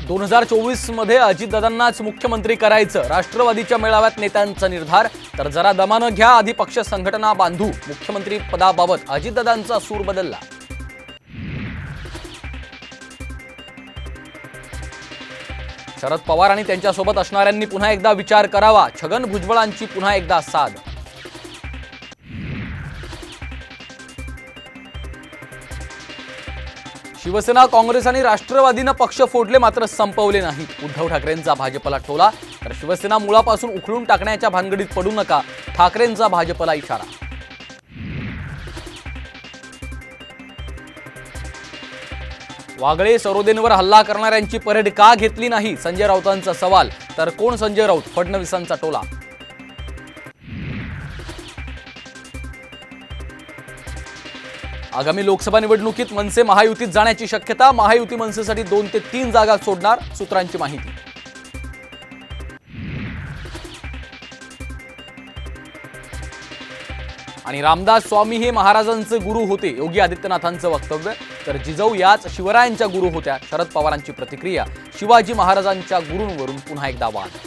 2024 मध्ये अजितदादांनाच मुख्यमंत्री करायचं, राष्ट्रवादीच्या मेळाव्यात नेत्यांचा निर्धार। तर जरा दमानं घ्या, आधी पक्ष संघटना बांधू, मुख्यमंत्री पदाबाबत अजितदादांचा सूर बदलला। शरद पवार आणि त्यांच्यासोबत असणाऱ्यांनी पुन्हा एकदा विचार करावा, छगन भुजबळांची पुन्हा एकदा साद। शिवसेना, काँग्रेस आणि राष्ट्रवादीनं पक्ष फोडले मात्र संपवले नाहीत। उद्धव ठाकरेंचा भाजपला टोला, तर शिवसेना मुळापासून उखळून टाकण्याच्या भानगडीत पडू नका, ठाकरेंचा भाजपला इशारा। वागळे सरोदेंवर हल्ला करणाऱ्यांची परेड का घेतली नाही, संजय राऊतांचा सवाल। तर कोण संजय राऊत, फडणवीसांचा टोला। आगामी लोकसभा निवडणुकीत मनसे महायुतीत जाण्याची शक्यता, महायुती मनसेसाठी 2 ते 3 जागा सोडणार, सूत्रांची माहिती। आणि रामदास स्वामी हे महाराजांचे गुरु होते, योगी आदित्यनाथांचं वक्तव्य। तर जिजाऊ याच शिवरायांच्या गुरु होत्या, शरद पवारांची प्रतिक्रिया। शिवाजी महाराजांच्या गुरूंवरून पुन्हा एकदा वाद।